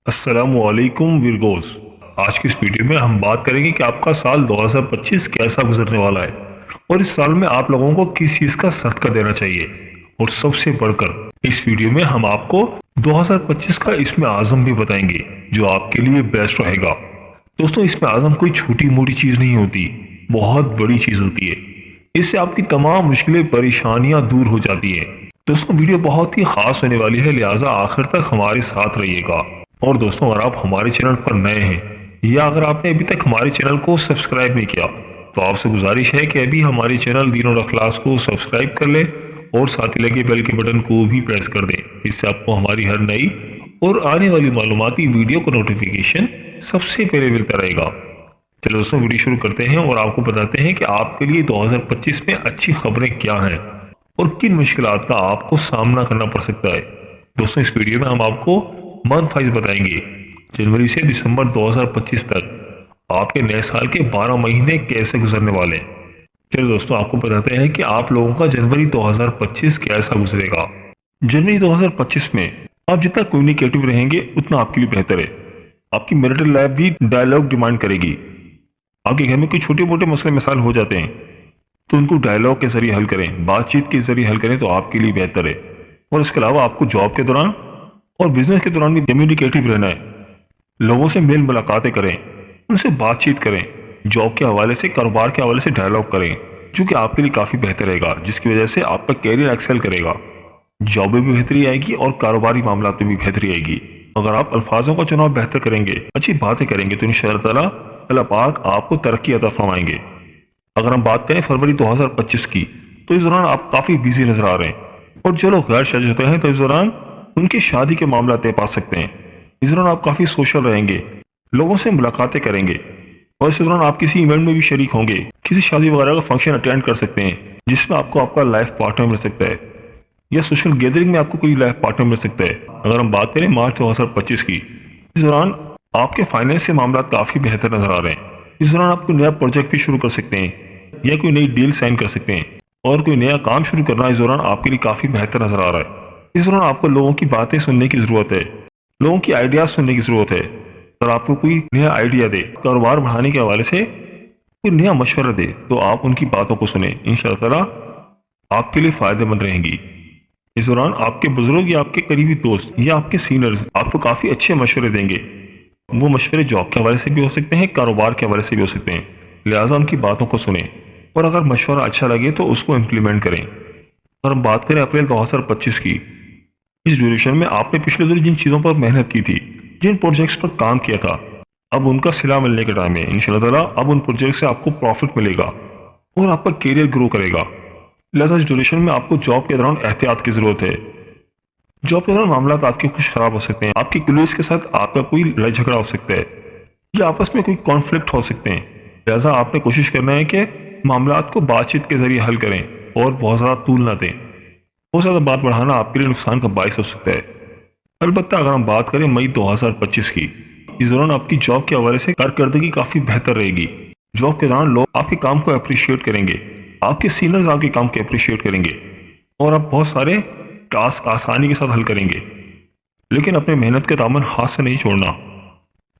अस्सलामुअलैकुम विरगोस। आज की इस वीडियो में हम बात करेंगे कि आपका साल 2025 कैसा गुजरने वाला है और इस साल में आप लोगों को किस चीज़ का सदका देना चाहिए। और सबसे बढ़कर इस वीडियो में हम आपको 2025 का इसमें आज़म भी बताएंगे जो आपके लिए बेस्ट रहेगा। दोस्तों, इसमें आज़म कोई छोटी मोटी चीज़ नहीं होती, बहुत बड़ी चीज़ होती है। इससे आपकी तमाम मुश्किलें परेशानियां दूर हो जाती हैं। दोस्तों, वीडियो बहुत ही खास होने वाली है, लिहाजा आखिर तक हमारे साथ रहिएगा। और दोस्तों, अगर आप हमारे चैनल पर नए हैं या अगर आपने अभी तक हमारे चैनल को सब्सक्राइब नहीं किया तो आपसे गुजारिश है कि अभी हमारे चैनल दीन और अखलास को सब्सक्राइब कर लें और साथ ही लगे बेल के बटन को भी प्रेस कर दें। इससे आपको हमारी हर नई और आने वाली मालूमाती वीडियो का नोटिफिकेशन सबसे पहले मिलता रहेगा। चलो दोस्तों, वीडियो शुरू करते हैं और आपको बताते हैं कि आपके लिए 2025 में अच्छी खबरें क्या हैं और किन मुश्किलात का आपको सामना करना पड़ सकता है। दोस्तों, इस वीडियो में हम आपको मंथ वाइज बताएंगे, जनवरी से दिसंबर 2025 तक आपके नए साल के 12 महीने कैसे गुजरने वाले हैं। चलिए दोस्तों, आपको बताते हैं कि आप लोगों का जनवरी 2025 कैसा गुजरेगा। जनवरी 2025 में आप जितना कम्युनिकेटिव रहेंगे उतना आपके लिए बेहतर है। आपकी मैरिटल लाइफ भी डायलॉग डिमांड करेगी। आपके घर में कोई छोटे मोटे मसले मिसाल हो जाते हैं तो उनको डायलॉग के जरिए हल करें, बातचीत के जरिए हल करें तो आपके लिए बेहतर है। और इसके अलावा आपको जॉब के दौरान और बिजनेस के दौरान भी कम्युनिकेटिव रहना है। लोगों से मेल मुलाकातें करें, उनसे बातचीत करें, जॉब के हवाले से, कारोबार के हवाले से डायलॉग करें, जो कि आपके लिए काफ़ी बेहतर रहेगा, जिसकी वजह से आपका कैरियर एक्सेल करेगा। जॉब में भी बेहतरी आएगी और कारोबारी मामला में भी बेहतरी आएगी। अगर आप अल्फाजों का चुनाव बेहतर करेंगे, अच्छी बातें करेंगे तो इंशाअल्लाह अल्लाह पाक आपको तरक्की अता फरमाएंगे। अगर हम बात करें फरवरी 2025 की, तो इस दौरान आप काफ़ी बिजी नजर आ रहे हैं और जो लोग गैर शादी होते हैं तो इस दौरान उनकी शादी के मामला तय पा सकते हैं। इस दौरान आप काफ़ी सोशल रहेंगे, लोगों से मुलाकातें करेंगे और इस दौरान आप किसी इवेंट में भी शरीक होंगे, किसी शादी वगैरह का फंक्शन अटेंड कर सकते हैं जिसमें आपको आपका लाइफ पार्टनर मिल सकता है या सोशल गैदरिंग में आपको कोई लाइफ पार्टनर मिल सकता है। अगर हम बात करें मार्च 2025 की, इस दौरान आपके फाइनेंस के मामला काफ़ी बेहतर नजर आ रहे हैं। इस दौरान आप कोई नया प्रोजेक्ट भी शुरू कर सकते हैं या कोई नई डील साइन कर सकते हैं और कोई नया काम शुरू करना इस दौरान आपके लिए काफ़ी बेहतर नजर आ रहा है। इस दौरान आपको लोगों की बातें सुनने की ज़रूरत है, लोगों की आइडियाज सुनने की ज़रूरत है। और आपको कोई नया आइडिया दे, कारोबार बढ़ाने के हवाले से कोई नया मशवरा दे तो आप उनकी बातों को सुने, इंशाअल्लाह आपके लिए फ़ायदेमंद रहेंगी। इस दौरान आपके बुजुर्ग या आपके करीबी दोस्त या आपके सीनियर्स आपको काफ़ी अच्छे मशवरे देंगे। वो मशवरे जॉब के हवाले से भी हो सकते हैं, कारोबार के हवाले से भी हो सकते हैं, लिहाजा उनकी बातों को सुने और अगर मशवरा अच्छा लगे तो उसको इम्प्लीमेंट करें। और हम बात करें अप्रैल 2025 की, इस ड्यूरेशन में आपने पिछले दिनों जिन चीज़ों पर मेहनत की थी, जिन प्रोजेक्ट्स पर काम किया था, अब उनका सिला मिलने का टाइम है। इंशाअल्लाह ताला अब उन प्रोजेक्ट से आपको प्रॉफिट मिलेगा और आपका करियर ग्रो करेगा। लिहाजा इस ड्यूरेशन में आपको जॉब के दौरान एहतियात की ज़रूरत है। जॉब के दौरान मामला आपके कुछ खराब हो सकते हैं, आपकी कुलीग्स के साथ आपका कोई लड़ाई झगड़ा हो सकता है या आपस में कोई कॉन्फ्लिक्ट हो सकते हैं। लिहाजा आपने कोशिश करना है कि मामला को बातचीत के जरिए हल करें और बहुत ज़्यादा तूल ना दें। बहुत ज़्यादा बात बढ़ाना आपके लिए नुकसान का बायस हो सकता है। अलबत्ता अगर हम बात करें मई 2025 की, इस दौरान आपकी जॉब के हवाले से कारकर्दगी काफ़ी बेहतर रहेगी। जॉब के दौरान लोग आपके काम को अप्रिशिएट करेंगे, आपके सीनियर्स आपके काम को अप्रिशिएट करेंगे और आप बहुत सारे टास्क आसानी के साथ हल करेंगे। लेकिन अपने मेहनत के दामन हाथ से नहीं छोड़ना।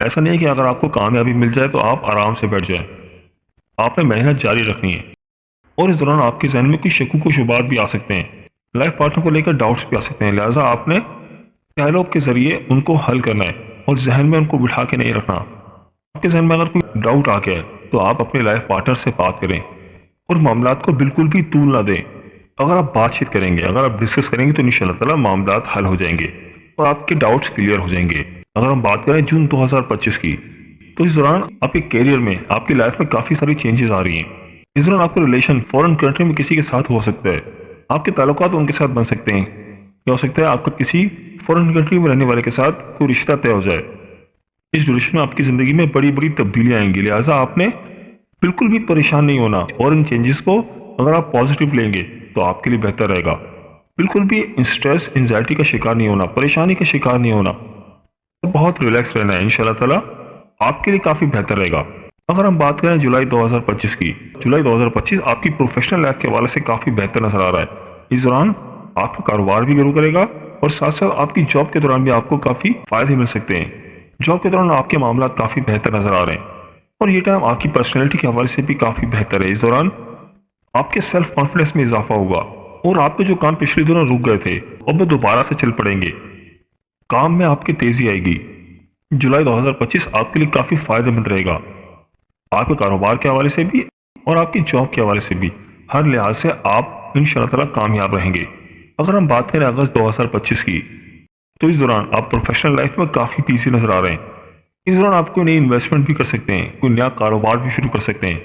ऐसा नहीं है कि अगर आपको कामयाबी मिल जाए तो आप आराम से बैठ जाएं। आपने मेहनत जारी रखनी है और इस दौरान आपके जहन में कुछ शक्कू को शुबात भी आ सकते हैं, लाइफ पार्टनर को लेकर डाउट्स भी आ सकते हैं। लिहाजा आपने डायलॉग के जरिए उनको हल करना है और जहन में उनको बिठा के नहीं रखना। आपके जहन में अगर कोई डाउट आ गया है तो आप अपने लाइफ पार्टनर से बात करें और मामलात को बिल्कुल भी तूल ना दें। अगर आप बातचीत करेंगे, अगर आप डिस्कस करेंगे तो इंशाअल्लाह ताला मामलात हल हो जाएंगे और आपके डाउट्स क्लियर हो जाएंगे। अगर हम बात करें जून 2025 की, तो इस दौरान आपके करियर में, आपकी लाइफ में काफ़ी सारी चेंजेस आ रही हैं। इस दौरान आपका रिलेशन फॉरेन कंट्री में किसी के साथ हो सकता है, आपके ताल्लुकात उनके साथ बन सकते हैं या हो सकता है आपका किसी फॉरेन कंट्री में रहने वाले के साथ कोई रिश्ता तय हो जाए। इस ड्यूरेशन में आपकी ज़िंदगी में बड़ी बड़ी तब्दीलियाँ आएंगी, लिहाजा आपने बिल्कुल भी परेशान नहीं होना और इन चेंजेस को अगर आप पॉजिटिव लेंगे तो आपके लिए बेहतर रहेगा। बिल्कुल भी स्ट्रेस, एंजाइटी का शिकार नहीं होना, परेशानी का शिकार नहीं होना, बहुत रिलैक्स रहना है। इंशाल्लाह ताला आपके लिए काफ़ी बेहतर रहेगा। अगर हम बात करें जुलाई 2025 की, जुलाई 2025 आपकी प्रोफेशनल लाइफ के हवाले से काफ़ी बेहतर नजर आ रहा है। इस दौरान आपका कारोबार भी ग्रो करेगा और साथ साथ आपकी जॉब के दौरान भी आपको काफ़ी फायदे मिल सकते हैं। जॉब के दौरान आपके मामला काफ़ी बेहतर नजर आ रहे हैं और ये टाइम आपकी पर्सनैलिटी के हवाले से भी काफ़ी बेहतर है। इस दौरान आपके सेल्फ कॉन्फिडेंस में इजाफा होगा और आपके जो काम पिछले दिनों रुक गए थे अब वो दोबारा से चल पड़ेंगे। काम में आपकी तेजी आएगी। जुलाई 2025 आपके लिए काफ़ी फायदेमंद रहेगा, आपके कारोबार के हवाले से भी और आपकी जॉब के हवाले से भी। हर लिहाज से आप इंशाअल्लाह ताला कामयाब रहेंगे। अगर हम बात करें अगस्त 2025 की, तो इस दौरान आप प्रोफेशनल लाइफ में काफ़ी बिजी नजर आ रहे हैं। इस दौरान आप कोई नई इन्वेस्टमेंट भी कर सकते हैं, कोई नया कारोबार भी शुरू कर सकते हैं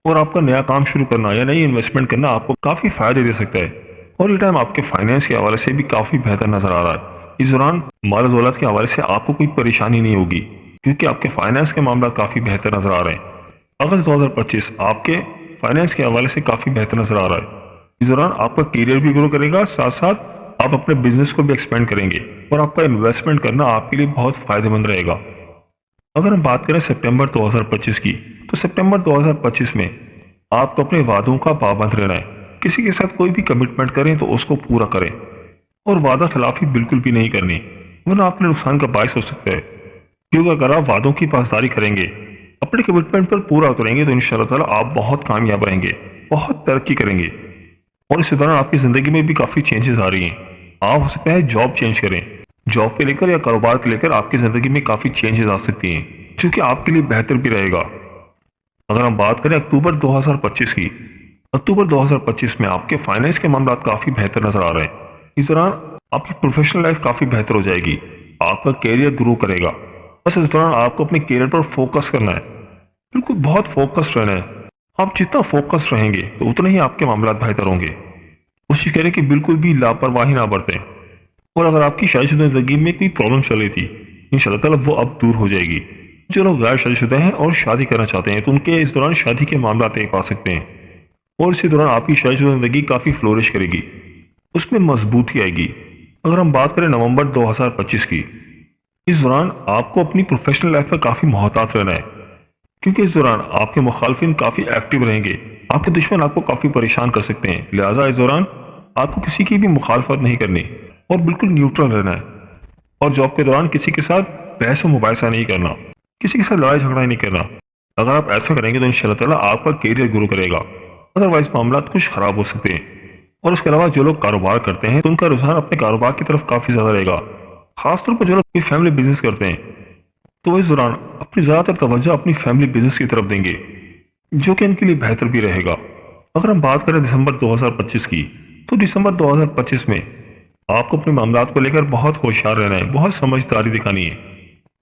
और आपका नया काम शुरू करना या नई इन्वेस्टमेंट करना आपको काफ़ी फायदे दे सकता है। और ये टाइम आपके फाइनेंस के हवाले से भी काफ़ी बेहतर नजर आ रहा है। इस दौरान माल दौलत के हवाले से आपको कोई परेशानी नहीं होगी क्योंकि आपके फाइनेंस के मामला काफ़ी बेहतर नजर आ रहे हैं। अगस्त 2025 आपके फाइनेंस के हवाले से काफ़ी बेहतर नजर आ रहा है। इस दौरान आपका करियर भी ग्रो करेगा, साथ साथ आप अपने बिजनेस को भी एक्सपेंड करेंगे और आपका इन्वेस्टमेंट करना आपके लिए बहुत फायदेमंद रहेगा। अगर हम बात करें सितंबर 2025 की, तो सितंबर 2025 में आपको अपने वादों का पाबंद रहना है। किसी के साथ कोई भी कमिटमेंट करें तो उसको पूरा करें और वादा खिलाफी बिल्कुल भी नहीं करनी, वरना आपके नुकसान का बायस हो सकता है। क्योंकि अगर आप वादों की पासदारी करेंगे, अपने कमिटमेंट पर पूरा उतरेंगे तो इंशाअल्लाह ताला आप बहुत कामयाब रहेंगे, बहुत तरक्की करेंगे। और इस दौरान आपकी ज़िंदगी में भी काफ़ी चेंजेस आ रही हैं। आप हो सकता है जॉब चेंज करें, जॉब के लेकर या कारोबार के लेकर आपकी ज़िंदगी में काफ़ी चेंजेस आ सकती हैं जो कि आपके लिए बेहतर भी रहेगा। अगर हम बात करें अक्टूबर 2025 की, अक्टूबर 2025 में आपके फाइनेंस के मामला काफ़ी बेहतर नजर आ रहे हैं। इस दौरान आपकी प्रोफेशनल लाइफ काफ़ी बेहतर हो जाएगी, आपका कैरियर ग्रो करेगा। बस इस दौरान आपको अपने कैरियर पर फोकस करना है, बिल्कुल बहुत फोकस रहना है। आप जितना फोकस रहेंगे तो उतने ही आपके मामला बेहतर होंगे। कोशिश करें कि बिल्कुल भी लापरवाही ना बरतें और अगर आपकी शादीशुदा जिंदगी में कोई प्रॉब्लम चल रही थी, इंशाल्लाह ताला वो अब दूर हो जाएगी। जो लोग गैर शादीशुदा हैं और शादी करना चाहते हैं तो उनके इस दौरान शादी के मामला तय पा सकते हैं और इसी दौरान आपकी शादीशुदा जिंदगी काफ़ी फ्लोरिश करेगी, उसमें मजबूती आएगी। अगर हम बात करें नवंबर 2025 की, इस दौरान आपको अपनी प्रोफेशनल लाइफ में काफ़ी मोहतात रहना है क्योंकि इस दौरान आपके मुखालफिन काफ़ी एक्टिव रहेंगे, आपके दुश्मन आपको काफ़ी परेशान कर सकते हैं। लिहाजा इस दौरान आपको किसी की भी मुखालफत नहीं करनी और बिल्कुल न्यूट्रल रहना है। और जॉब के दौरान किसी के साथ बहस व मुबाहिसा नहीं करना, किसी के साथ लड़ाई झगड़ा नहीं करना। अगर आप ऐसा करेंगे तो इंशाल्लाह ताला आपका करियर ग्रो करेगा, अदरवाइज मामला कुछ खराब हो सकते हैं। और उसके अलावा जो लोग कारोबार करते हैं तो उनका रुझान अपने कारोबार की तरफ काफ़ी ज़्यादा रहेगा। खासतौर पर जो लोग फैमिली बिजनेस करते हैं तो वो इस दौरान अपनी ज़्यादातर तवज्जो अपनी फैमिली बिजनेस की तरफ देंगे, जो कि इनके लिए बेहतर भी रहेगा। अगर हम बात करें दिसंबर 2025 की, तो दिसंबर 2025 में आपको अपने मामलात को लेकर बहुत होशियार रहना है, बहुत समझदारी दिखानी है।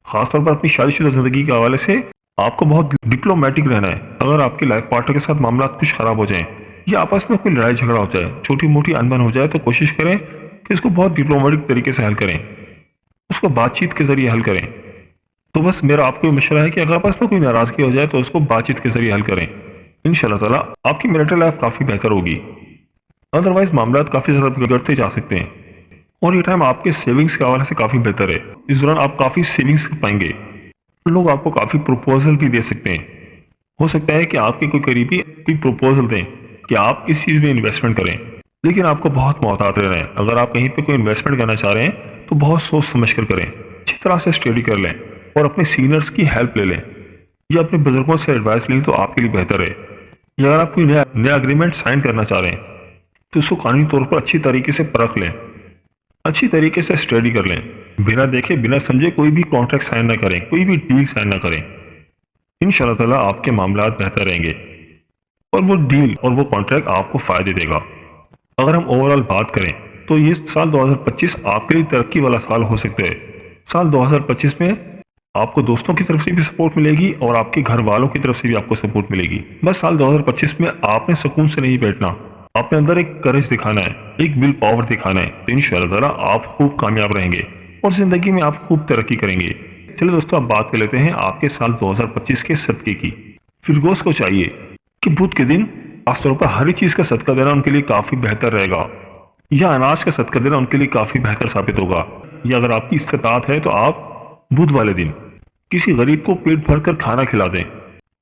खासतौर पर अपनी शादीशुदा जिंदगी के हवाले से आपको बहुत डिप्लोमेटिक रहना है। अगर आपके लाइफ पार्टनर के साथ मामला कुछ खराब हो जाए या आपस में कोई लड़ाई झगड़ा हो जाए, छोटी मोटी अनबन हो जाए, तो कोशिश करें कि इसको बहुत डिप्लोमेटिक तरीके से हल करें, उसको बातचीत के जरिए हल करें। तो बस मेरा आपको मशवरा है कि अगर आपस में कोई नाराजगी हो जाए तो उसको बातचीत के जरिए हल करें। इंशाल्लाह ताला आपकी मैरिटल लाइफ काफ़ी बेहतर होगी, अदरवाइज मामला काफ़ी ज़्यादा बिगड़ते जा सकते हैं। और ये टाइम आपके सेविंग्स के हवाले से काफ़ी बेहतर है। इस दौरान आप काफ़ी सेविंग्स कर पाएंगे, लोग आपको काफ़ी प्रपोजल भी दे सकते हैं। हो सकता है कि आपके कोई करीबी कोई प्रपोजल दें कि आप इस चीज़ में इन्वेस्टमेंट करें, लेकिन आपको बहुत मोहतात रहना है। अगर आप कहीं पे कोई इन्वेस्टमेंट करना चाह रहे हैं तो बहुत सोच समझ कर करें, अच्छी तरह से स्टडी कर लें और अपने सीनियर्स की हेल्प ले लें या अपने बुजुर्गों से एडवाइस लें तो आपके लिए बेहतर है। या अगर आप कोई नया एग्रीमेंट साइन करना चाह रहे हैं तो उसको कानूनी तौर पर अच्छी तरीके से परख लें, अच्छी तरीके से स्टडी कर लें। बिना देखे बिना समझे कोई भी कॉन्ट्रैक्ट साइन ना करें, कोई भी डील साइन ना करें। इंशाल्लाह ताला आपके मामला बेहतर रहेंगे और वो डील और वो कॉन्ट्रैक्ट आपको फायदे देगा। अगर हम ओवरऑल बात करें तो ये साल 2025 आपके लिए तरक्की वाला साल हो सकता है। साल 2025 में आपको दोस्तों की तरफ से भी सपोर्ट मिलेगी और आपके घर वालों की तरफ से भी आपको सपोर्ट मिलेगी। बस साल 2025 में आपने सुकून से नहीं बैठना, अपने अंदर एक करेज दिखाना है, एक विल पावर दिखाना है, तो इंशाल्लाह ताला आप खूब कामयाब रहेंगे और जिंदगी में आप खूब तरक्की करेंगे। चलिए दोस्तों, अब बात कर लेते हैं आपके साल 2025 के सदके की। फिरगोस को चाहिए कि बुध के दिन खासतौर पर हर चीज का सदका देना उनके लिए काफी बेहतर रहेगा, या अनाज का सदका देना उनके लिए काफी बेहतर साबित होगा। या अगर आपकी इस्तात है तो आप बुध वाले दिन किसी गरीब को पेट भर कर खाना खिला दें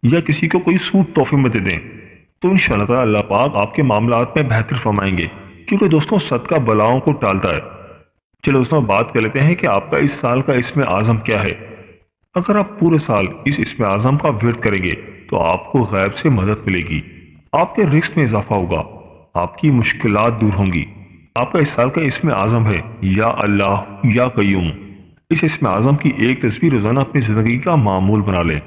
या किसी को कोई सूट तोहफे में दे दें, तो इंशाअल्लाह ताला अल्लाह पाक आपके मामलात में बेहतर फरमाएंगे, क्योंकि दोस्तों सदका बलाओं को टालता है। चलो दोस्तों, बात कर लेते हैं कि आपका इस साल का इसमें आज़म क्या है। اگر آپ پورے سال اس اسم اعظم کا ورد کریں گے تو آپ کو غیب سے مدد ملے گی، آپ کے رزق میں اضافہ ہوگا، آپ کی مشکلات دور ہوں گی۔ آپ کا اس سال کا اسم اعظم ہے یا اللہ یا قیوم۔ اس اسم اعظم کی ایک تصویر روزانہ اپنی زندگی کا معمول بنا لیں۔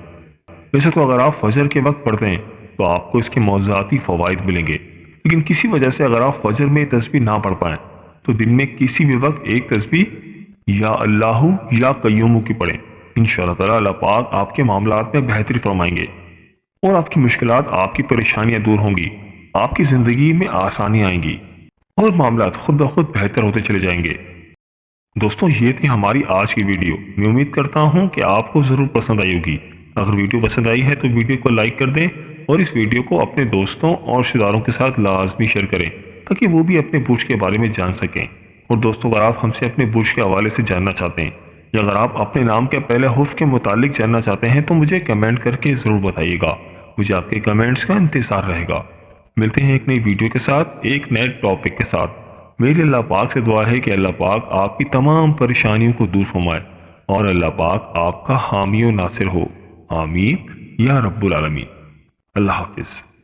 ویسے تو اگر آپ فجر کے وقت پڑھتے ہیں تو آپ کو اس کے معجزاتی فوائد ملیں گے، لیکن کسی وجہ سے اگر آپ فجر میں تسبیح نہ پڑھ پائیں تو دن میں کسی بھی وقت ایک تسبیح یا اللہ یا قیوم کی پڑھیں۔ انشاءاللہ تعالی اللہ پاک آپ کے معاملات میں بہتری فرمائیں گے اور آپ کی مشکلات، آپ کی پریشانیاں دور ہوں گی، آپ کی زندگی میں آسانی آئیں گی اور معاملات خود بخود بہتر ہوتے چلے جائیں گے۔ دوستوں، یہ تھی ہماری آج کی ویڈیو۔ میں امید کرتا ہوں کہ آپ کو ضرور پسند آئی ہوگی۔ اگر ویڈیو پسند آئی ہے تو ویڈیو کو لائک کر دیں اور اس ویڈیو کو اپنے دوستوں اور رشتہ داروں کے ساتھ لازمی شیئر کریں تاکہ وہ بھی اپنے برج کے بارے میں جان سکیں۔ اور دوستوں، اگر آپ ہم سے اپنے برج کے حوالے سے جاننا چاہتے ہیں یا اگر آپ اپنے نام کے پہلے حرف کے متعلق جاننا چاہتے ہیں تو مجھے کمنٹ کر کے ضرور بتائیے گا۔ مجھے آپ کے کمنٹس کا انتظار رہے گا۔ ملتے ہیں ایک نئی ویڈیو کے ساتھ، ایک نئے ٹاپک کے ساتھ۔ میری اللہ پاک سے دعا ہے کہ اللہ پاک آپ کی تمام پریشانیوں کو دور فرمائے اور اللہ پاک آپ کا حامی و ناصر ہو۔ آمین یا رب العالمین۔ اللہ حافظ۔